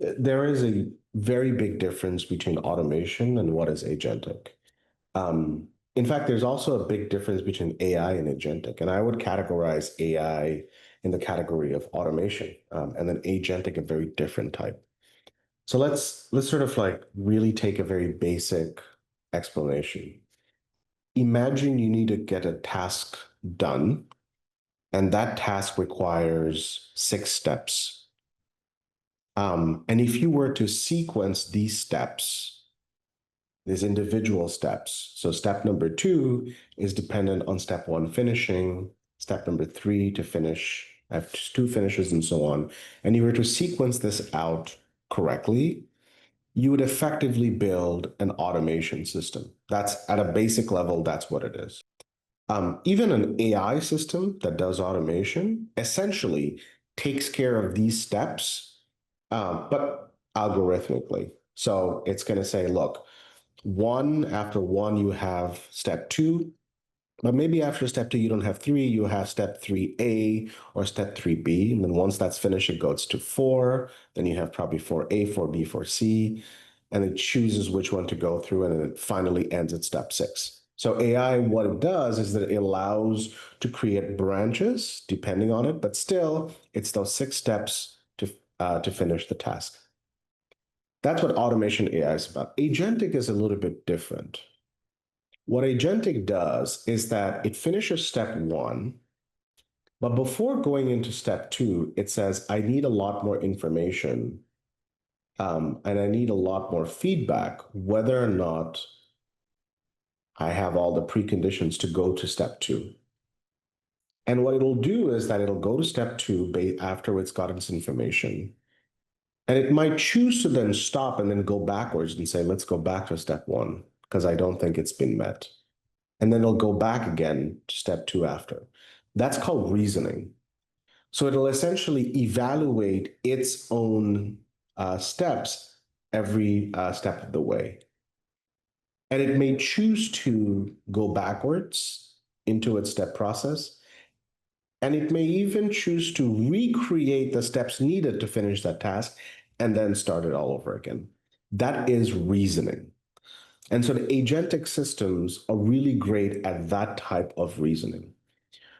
There is a very big difference between automation and what is agentic. In fact, there's also a big difference between AI and agentic, and I would categorize AI in the category of automation, and then agentic a very different type. So let's sort of like really take a very basic explanation. Imagine you need to get a task done, and that task requires 6 steps. And if you were to sequence these steps, these individual steps, so step number 2 is dependent on step 1 finishing, step number 3 to finish, have 2 finishes, and so on, and you were to sequence this out correctly, you would effectively build an automation system. That's at a basic level, that's what it is. Even an AI system that does automation essentially takes care of these steps, but algorithmically. So it's going to say, look, after one, you have step 2, but maybe after step 2, you don't have 3, you have step 3A or step 3B. And then once that's finished, it goes to 4. Then you have probably 4A, 4B, 4C, and it chooses which one to go through, and then it finally ends at step 6. So AI, what it does is that it allows to create branches depending on it, but still it's those 6 steps to finish the task. That's what automation AI is about. Agentic is a little bit different. What agentic does is that it finishes step 1, but before going into step 2, it says, I need a lot more information, and I need a lot more feedback, whether or not I have all the preconditions to go to step 2. And what it'll do is that it'll go to step 2 after it's gotten this information. And it might choose to then stop and then go backwards and say, let's go back to step 1, because I don't think it's been met. And then it'll go back again to step 2 after. That's called reasoning. So it'll essentially evaluate its own steps every step of the way. And it may choose to go backwards into its step process. And it may even choose to recreate the steps needed to finish that task and then start it all over again. That is reasoning. And so the agentic systems are really great at that type of reasoning.